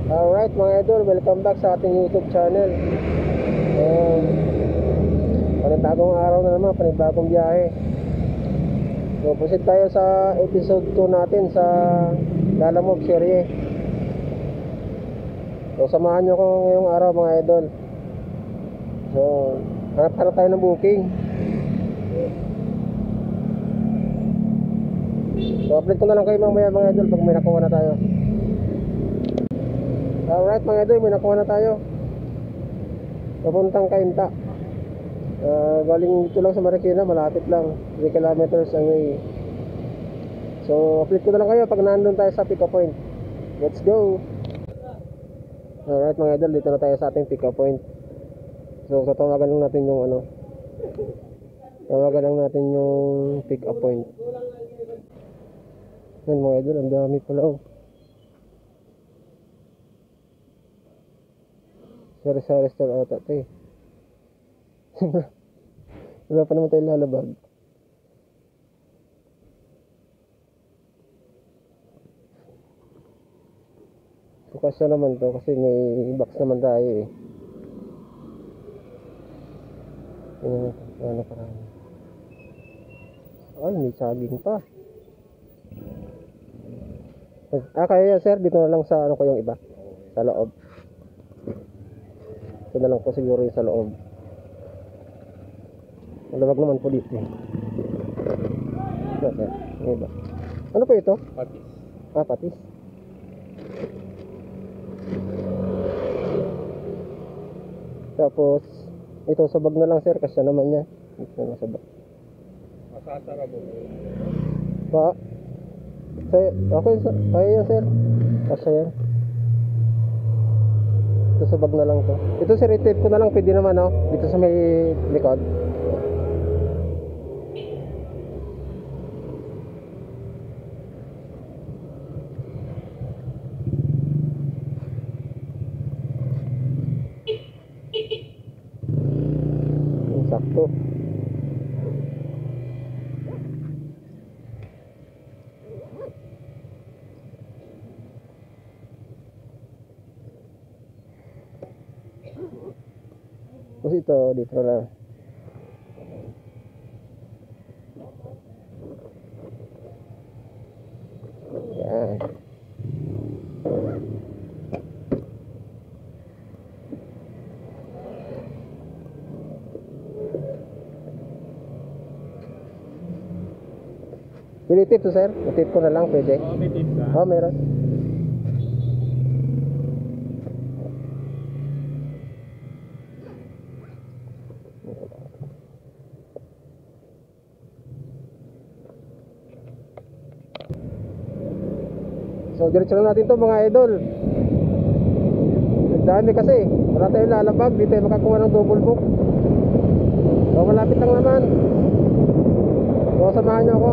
Alright mga idol, welcome back sa ating YouTube channel. Panibagong araw na naman, panibagong biyahe. So proceed tayo sa episode 2 natin sa Lalamove serye. So samahan nyo ko ngayong araw mga idol. So hanap tayo ng booking. So update ko na lang kayo mamaya mga idol pag may nakuha na tayo. Alright mga idol, may nakuha na tayo. Papuntang Cainta. Galing dito lang sa Marikina, malapit lang, 3 kilometers away. So update ko na lang kayo pag nandun tayo sa pick up point. Let's go. Alright mga idol, dito na tayo sa ating pick up point. So tatawagan lang natin yung tawagan lang natin yung pick up point. Yan mga idol, ang dami pala oh. Sari-sari store ata ito eh. Wala pa naman tayo lalabag. Bukas na naman to kasi may box naman tayo eh. Ano parang ay may saging pa. Kaya sir, dito na lang sa ano ko yung iba. Sa loob. Ito na lang po siguro yung sa loob. Malawag naman po dito. Sir, yung iba. Ano po ito? Patis. Patis. Tapos ito sa bag na lang sir, kasi naman niya. Ito na sa bag. Masasara mo. Pa. Okay, kaya yan sir. Kasi yan. Ito sa bag na lang to. Ito sir, i-tape ko na lang, pwede naman oh. Dito sa may likod. Sakto. Tapos ito, dito na. Yan. Pili tip to sir? Tip ko na lang, pwede? Oo, may tip ka. Oo, meron. So diretso lang natin to mga idol. Nagdami kasi, wala tayong lalabag, di tayo makakuha ng double book. So malapit lang naman. So samahan nyo ako.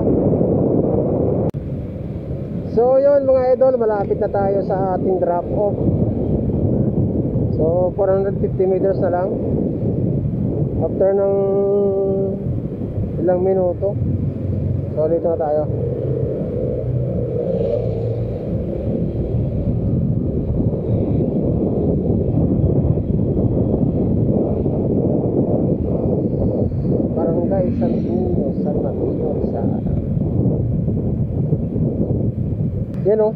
So yun mga idol, malapit na tayo sa ating drop off. So 450 meters na lang. After ng ilang minuto. So dito na tayo. Barangay San Bruno, San Mateo, Rizal. Yan o,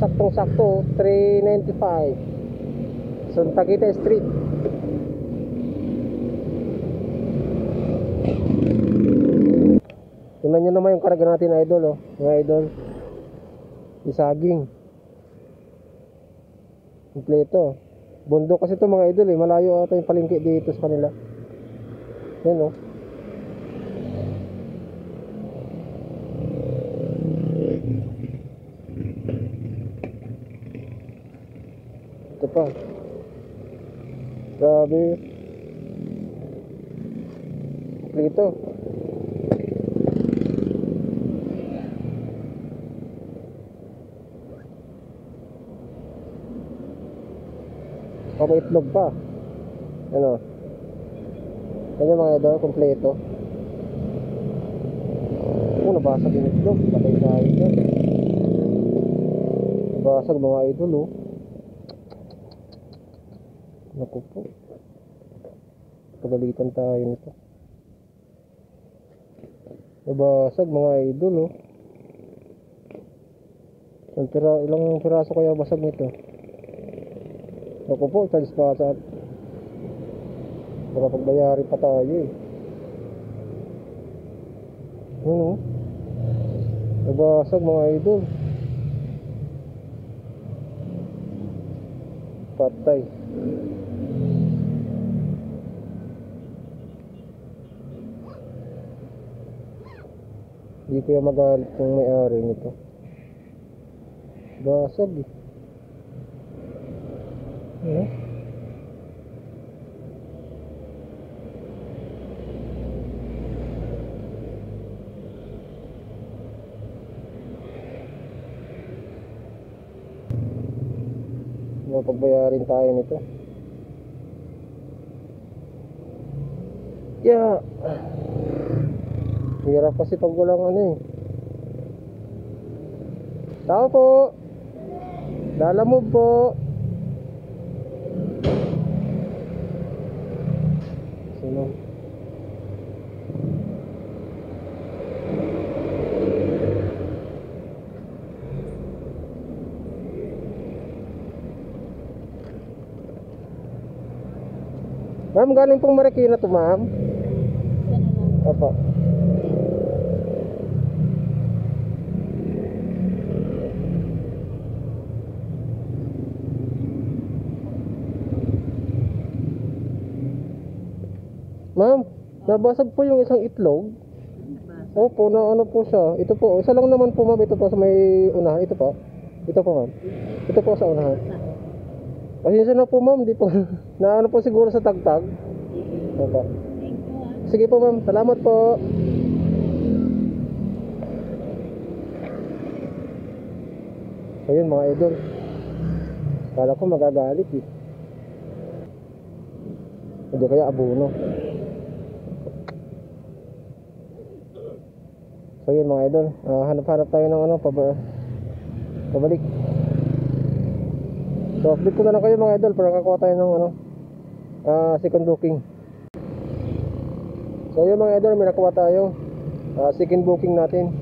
saktong-sakto, 395 Santa Kita Street. Tingnan nyo naman yung karga natin idol oh. Mga idol, isaging kompleto. Bundok kasi ito mga idol eh, malayo ata yung palengke dito sa kanila. Yan oh. Ito pa. Grabe. Kompleto. May itlog pa. Ano? Yan yung mga idol, kompleto. Nabasag yung itlog, patay tayo dyan. Nabasag mga idol, oh. Naku po. Pagalitan tayo nito. Nabasag mga idol, oh. Ilang piraso kaya basag nito? Naku po, charge pa sa para pagbayari pa tayo, eh. Nabasag mga idol. Patay. Hindi ko yung magalit kung may-ari nito. Basag, eh. Pagbayarin tayo nito. Yeah. Hirap kasi pag walang ano, eh. Tao po. Lalamove po. Sino? Ma'am, galing pong Marikina to, ma'am. Opo. Ma'am, nabasag po yung isang itlog. Opo, na ano po siya. Ito po, isa lang naman po, ma'am. Ito po sa may unahan. Ito po. Ito po, ma'am. Ito po sa unahan. Pasensya na po, ma'am. Di po. Na ano po siguro sa tagtag. Opo. Sige po, ma'am. Salamat po. Ayun mga idol. Kala ko magagalit, eh. Hindi kaya abono. So yun mga idol, hanap-hanap tayo ng ano, pabalik. So update ko na lang kayo mga idol para kakuha tayo ng ano, second booking. So yun mga idol, may nakuha tayo. Second booking natin.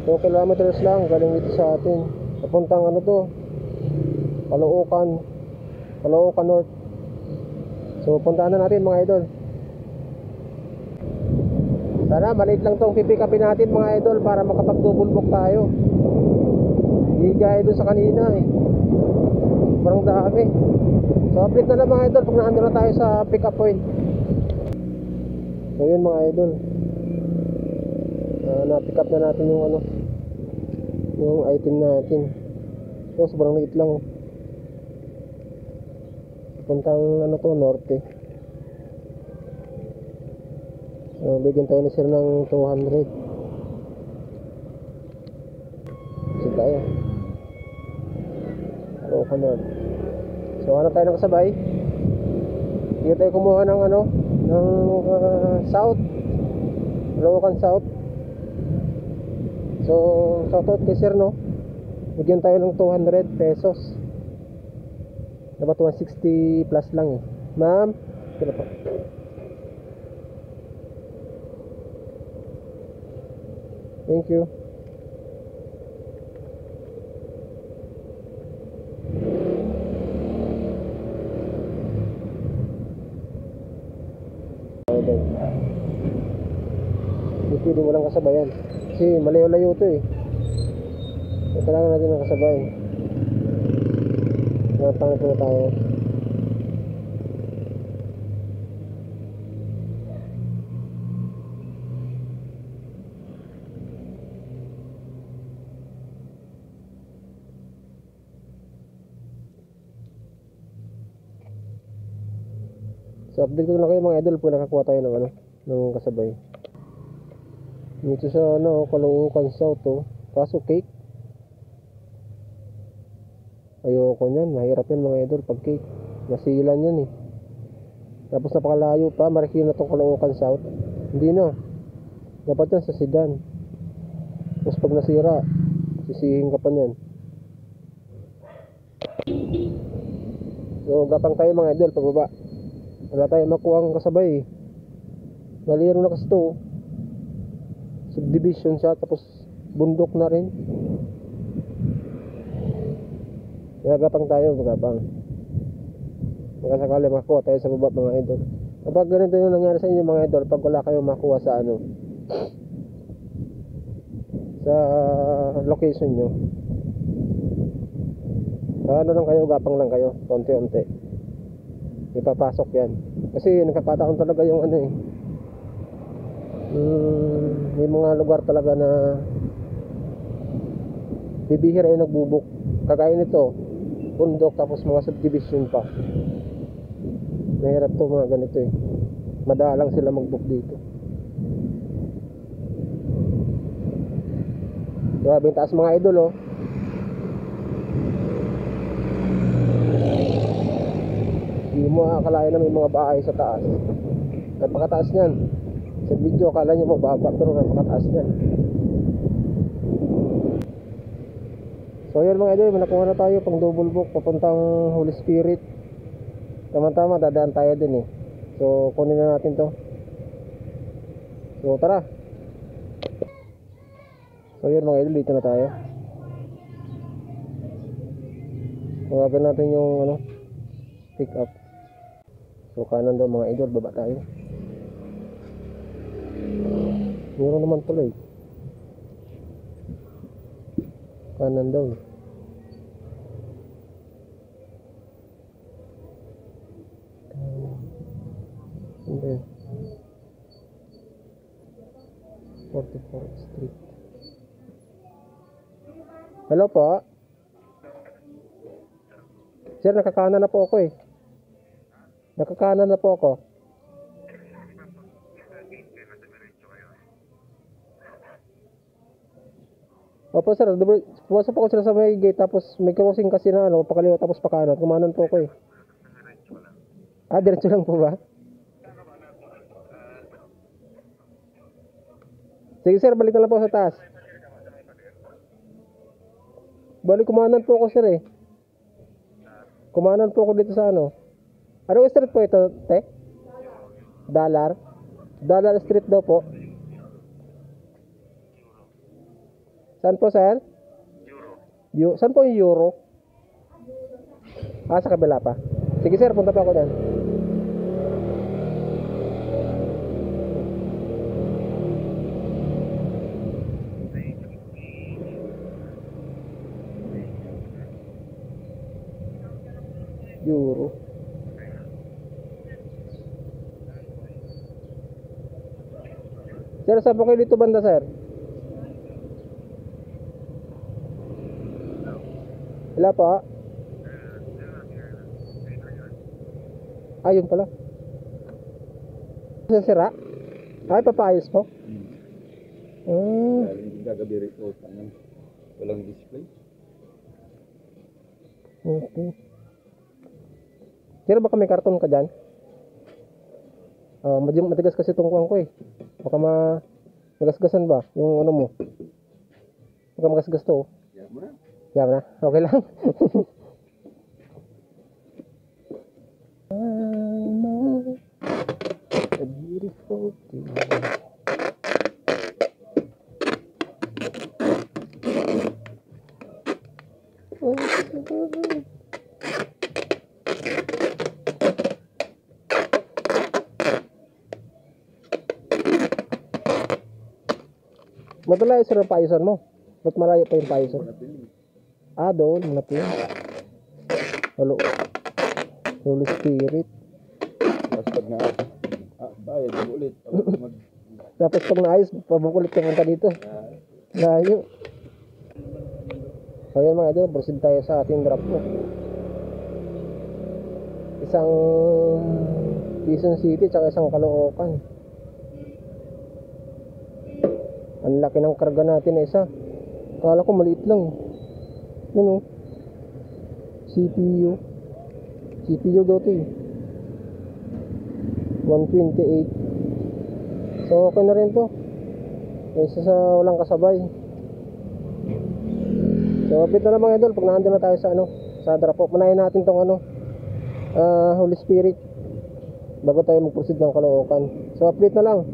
2 kilometers lang galing dito sa atin. Papuntang ano to, Caloocan North. So puntahan na natin mga idol. Sana maliit lang tong pipick upin natin mga idol para makapag-double book tayo. Hindi gaya doon sa kanina, eh. Parang dami. So update na lang mga idol pag naandun na tayo sa pick up point. So yun mga idol, na-pick up na natin yung ano, yung item natin. So sobrang liit lang, oh. Puntang ano to, norte. Bigyan tayo ni sir ng 200. Kasi tayo Caloocan North. So hanap tayo ng kasabay. Hindi tayo kumuha ng ano, ng south, Caloocan South. So shoutout kay sir, no. Bigyan tayo ng 200 pesos. Dapat 160 plus lang, eh. Ma'am, kaya po. Thank you. Hindi pwede walang kasabayan kasi malayo-layo to, eh. So, kailangan natin ng kasabay. Napangit na tayo. So update ko na kayo mga idol kung nakakuha tayo ng ano, ng kasabay. Dito sa ano, Caloocan South, oh. Kaso cake. Ayoko niyan, mahirap yan mga idol pag cake. Nasilan yan, eh. Tapos napakalayo pa, Marikina tong Caloocan South. Hindi na. Dapat yan sa Sidan. Tapos pag nasira, Sisihin ka pa niyan. So gapang tayo mga idol pababa. Wala tayong makuhang kasabay. Maliro na kasi to. Subdivision siya tapos bundok na rin. Kaya gapang tayo, gapang. Baka sakali makuha tayo sa baba mga idol. Kapag ganito yung nangyari sa inyo mga idol, pag wala kayong makuha sa ano, sa location nyo, ano lang kayo, gapang lang kayo, konti-unti. Ipapasok yan. Kasi nagkakataon talaga yung ano eh. May mga lugar talaga na bibihira yung nagbubuk. Kagaya nito, bundok tapos mga subdivision pa. Mahirap to mga ganito eh. Madalang sila mag-book dito. Grabe yung taas mga idol oh. Hindi mo akalain na may mga bahay sa taas. Napakataas niyan. Sa video akala nyo mababa pero napakataas niyan. So yun mga idol, nakuha na tayo pang double book papuntang Holy Spirit. Tama-tama, dadaan tayo din eh. So kunin na natin to. So tara. So yun mga idol, dito na tayo. Tawagan natin yung ano, pick up. So kanan daw mga idol, baba tayo. Meron naman pala eh. Kanan daw. Hindi. 44th Street. Hello po. Sir, nakakanan na po ako eh. Nakakanan na po ako. Opo sir, pumasok po ako sila sa may gate tapos may crossing kasi na ano, pakaliwa tapos pakanan. Kumanan po ako eh. Ah, diretso lang po ba? Sige sir, balik na lang po sa taas. Balik, kumanan po ako sir eh. Kumanan po ako dito sa ano. Anong street po ito, te? Dollar? Dollar Street daw po. Saan po, sir? Euro. Saan po yung Euro? Ah, sa kabila pa. Sige sir, punta pa ako dyan. Euro. Sir, saan po kayo dito banda, sir? Wala po. Ayun pala. Sira? Ay, papayos po. Galing gagabi rito. Walang display. Okay. Sir, baka may karton ka dyan? Matigas kasi itong kuwang ko eh. Baka magasgasan ba? Yung ano mo. Baka magasgas to. Yan mo na. Yan na. Okay lang. A beautiful thing. Madala yung payusan mo. Ba't malayo pa yung payusan? Ah, doon. Malapit. Halo. Holy Spirit. Tapos pag bayad mo ulit. Tapos pag naayos, pabukulit ka punta dito. Layo. So yun mga idol, proceed tayo sa ating drop mo. Isang Quezon City tsaka isang Caloocan. Ang laki ng karga natin na isa. Akala ko maliit lang. Yun o. CPU. CPU daw ito eh. 128. So okay na rin to. Kaysa sa walang kasabay. So update na lang mga idol pag nandun na tayo sa ano, sa drop off. Manahin natin tong ano, Holy Spirit bago tayo mag-proceed ng Caloocan. So update na lang.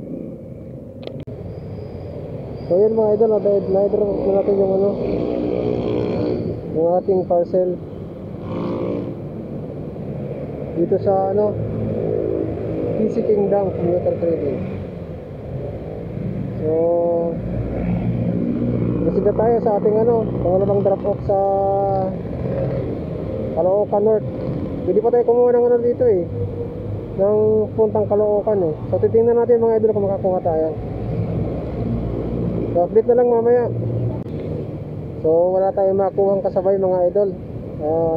So yun mga idol, na-drop na natin yung ano, yung ating parcel dito sa ano, PC Kingdom Commuter Trading. So proceed na tayo sa ating ano, pangalawang drop off sa Caloocan North. Pwede pa tayo kumuha ng ano dito eh, ng puntang Caloocan eh. So titingnan natin mga idol kung makakuha tayo. So update na lang mamaya. So wala tayong makuhang kasabay mga idol.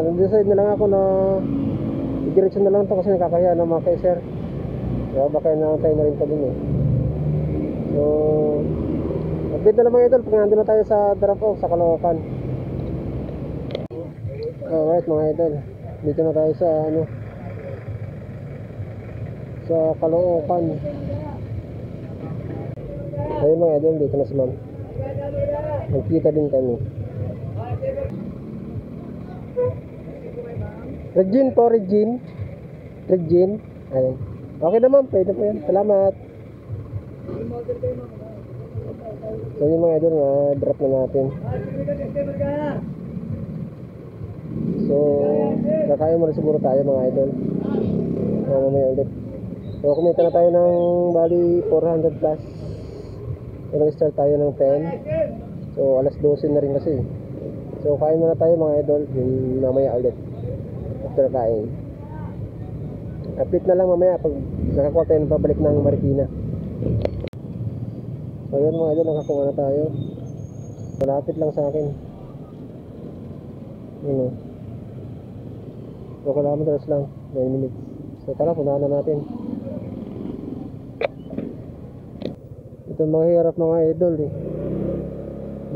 Nag-decide na lang ako na i-diretso na lang ito kasi nakakaya na mga kaiser. So baka tayo na rin pa din eh. So update na lang mga idol pag nandun na tayo sa drop off sa Caloocan. Alright mga idol, dito na tayo sa ano, sa Caloocan. Ayun mga idol, dito na si ma'am. Nagkita din kami. Regine po, Regine. Regine. Ayun. Okay na ma'am, pwede po yan. Salamat. So yung mga idol nga, drop na natin. So, kakaya mo na siguro tayo mga idol. Mamaya ulit. So kumita na tayo ng bali 400 plus. Nag-start tayo ng 10. So alas 12 na rin kasi. So kain muna tayo mga idol, yung mamaya ulit after kain. Update na lang mamaya pag nakakuha tayo ng pabalik ng Marikina. So yun mga idol, nakakuha na tayo. Malapit lang sa akin. Yun o, 2 kilometers lang, 9 minutes. So tara, punahan na natin. Ito mahirap mga idol eh.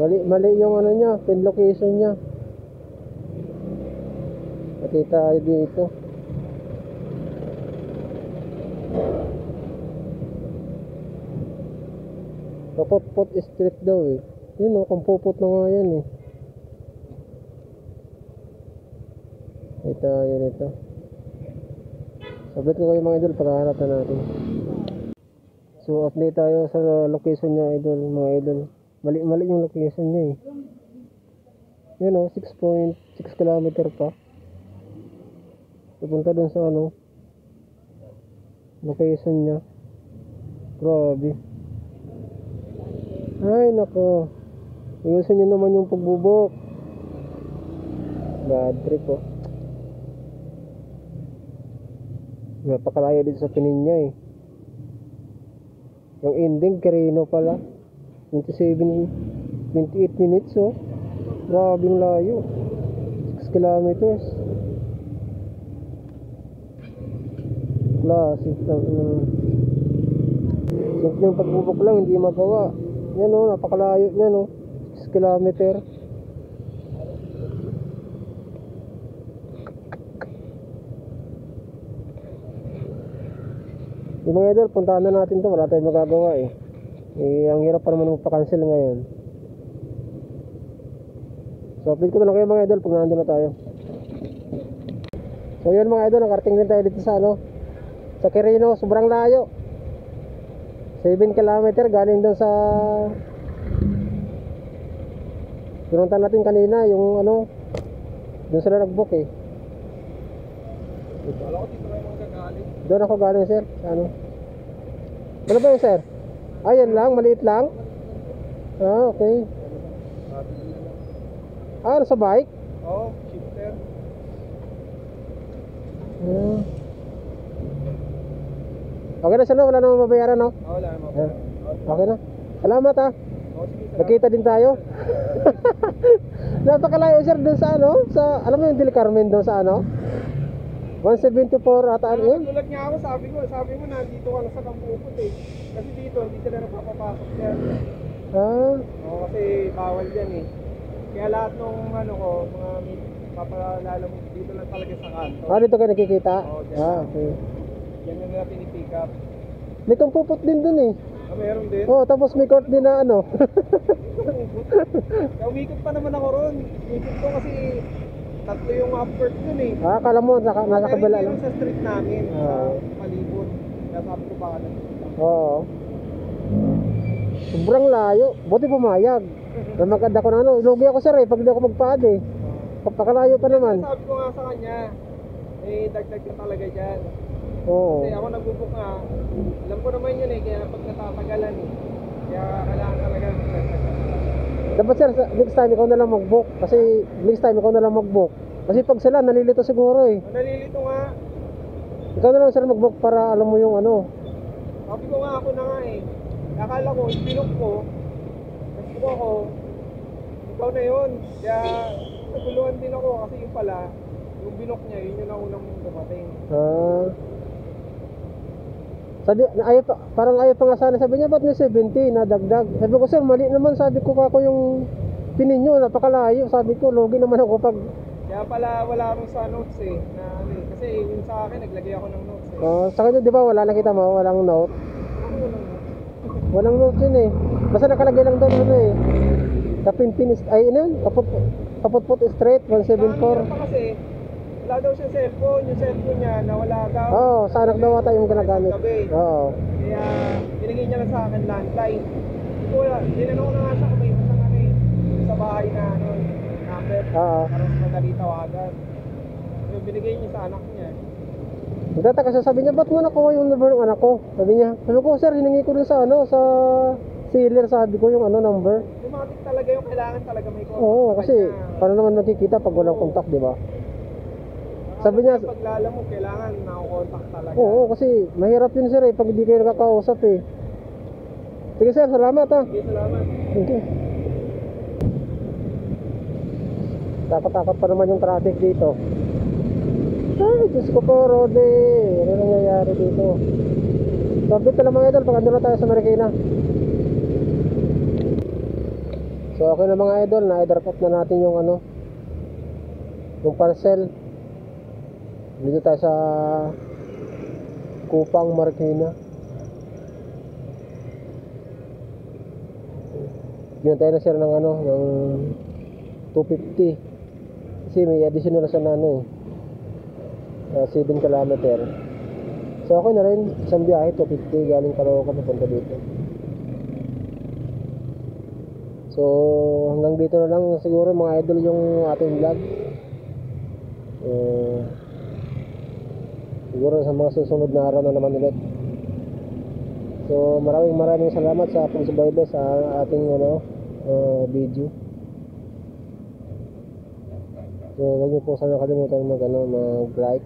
Mali yung ano nya, pin location nya. Pati tayo dito. Kapot-pot street daw eh. Yun o, kampupot na nga yan eh. Ito, yun ito. Sabit ko kayo mga idol, pagkaharap na natin. So update tayo sa location nya idol, mga idol. Mali yung location nya eh. Yun o, 6.6 km pa. Pupunta dun sa ano, location nya. Grabe. Ay nako, ayusin nyo naman yung pagbubok. Bad trip oh. Napakalayo dito sa Pininya eh. Yung ending Quirino pala, 28 minutes oh. Grabing layo, 6 kilometers. Classic simple yung pagbubok lang, hindi magawa. Yan o, napakalayo yan o, 6 kilometer. Yung mga idol, puntahan na natin to, wala tayong magagawa eh. Ang hirap pa naman magpa-cancel ngayon. So update ko na lang kayo mga idol pag nandun na tayo. So yun mga idol, nakarating din tayo dito sa ano, sa Quirino. Sobrang layo, 7 km galing doon sa pinunta natin kanina, yung ano, doon sila nag-book eh. Doon ako galing sir, sa ano. Ano ba yun sir? Ayan lang, maliit lang. Ah, okay. Ah, ano sa bike? Oo, shifter. Okay na siya no, wala namang mabayaran no? Wala naman. Okay na. Salamat ha. Sige. Nakita din tayo. Napakalayo sir doon sa ano, sa alam mo yung Del Carmen doon sa ano? 174 ata ano yun? Tulad niya ako, sabi mo nandito ka na sa Kampupot eh. Kasi dito, hindi ka na napapapasok yan. Ah, Oo, kasi bawal yan eh. Kaya lahat ng ano ko, mga papalala mo dito lang talaga sa kanto. dito kayo nakikita? Oo, dyan. Okay. Yan yung nila pinipick up. May kampupot din dun eh. Meron din. Oh, tapos may court din na ano. Kaya umikot pa naman ako ron. Umikot ko kasi tatlo yung upward dun eh. Ah, akala mo nasa Pero kabila hindi lang. lang sa street namin, sa Ah. palibot. Kaya sabi ko baka lang. Oo. Sobrang layo. Buti pumayag. Na maganda ko na ano. Lugi ako sir eh. Pag di ako magpaad eh. Papakalayo pa naman. Sabi ko nga sa kanya, eh dagdag ka talaga dyan. Oo. Kasi ako nagbubuk nga, alam ko naman yun eh, kaya pag natatagalan eh. Kaya kailangan talaga dagdag ka. Dapat sir, next time ikaw na lang mag-book. Kasi next time ikaw na lang mag-book. Kasi pag sila, nalilito siguro eh. Nalilito nga, Ikaw na lang sir mag-book para alam mo yung ano. sabi ko nga ako na nga eh. Akala ko, pinok ko, nagbuko ako, ikaw na yun. Kaya naguluhan din ako kasi yung pala, yung binok niya, yun yung naunang dumating. Ah. Sabi, ayaw pa, parang ayaw pa nga sana. Sabi niya, ba't may 70 na dagdag? Sabi ko, sir, mali naman. Sabi ko, kako yung pinin nyo, napakalayo. Sabi ko, logi naman ako pag... Kaya pala wala akong sa notes eh. Na, ano, eh. Kasi yung sa akin, naglagay ako ng notes eh. Sa kanya, di ba, wala nakita mo, walang note. Ano walang notes? Walang note yun eh. Basta nakalagay lang doon, ano eh. Kapinpin, ay, ano yun? Kaputput straight, Ang hirap 174. pa kasi, wala daw siya cellphone. Yung cellphone niya, nawala daw. Oo, sa anak daw ata yung ginagamit. Oo. Kaya, binigay niya lang sa akin landline. Hindi ko wala, dinanong ko na nga siya kung may isang ano eh, sa bahay na ano, number. Oo. Para mas madali tawagan. Yung binigay niya sa anak niya. Nagtataka siya, sabi niya, ba't mo nakuha yung number ng anak ko? Sabi niya, sabi ko, sir, hiningi ko dun sa ano, sa sealer, sabi ko yung ano, number. Automatic talaga yung kailangan talaga may contact. Oo, sa kasi kanya. paano naman makikita pag walang contact, di ba? Sabi niya, Paglala mo, kailangan nakakontakt talaga. oo, kasi mahirap yun sir eh, pag hindi kayo nakakausap eh. Sige sir, salamat ha. Okay, salamat. Okay. Takot-takot pa naman yung traffic dito. Ay, Diyos ko po, Rode. Ano nangyayari dito? So, update na lang mga idol, pag ando na tayo sa Marikina. So, okay na mga idol, na-drop off na natin yung ano, yung parcel. Dito tayo sa Kupang, Marikina. Yun tayo na share ng ano, ng 250. Kasi may additional sa ano eh. 7 kilometer. So okay na rin, isang biyahe 250 galing Caloocan papunta dito. So hanggang dito na lang siguro mga idol yung ating vlog. Siguro sa mga susunod na araw na naman ulit. So maraming salamat sa pagsubaybay sa ating ano, video. So huwag niyo po sana kalimutan mag-like.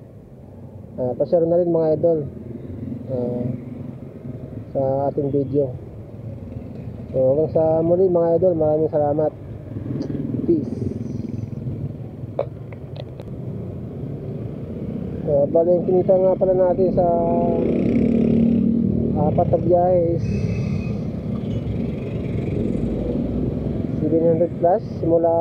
Pa-share na rin mga idol sa ating video. So hanggang sa muli mga idol, maraming salamat. Peace. Bali yung kinita nga pala natin sa apat na biyahe is 700 plus simula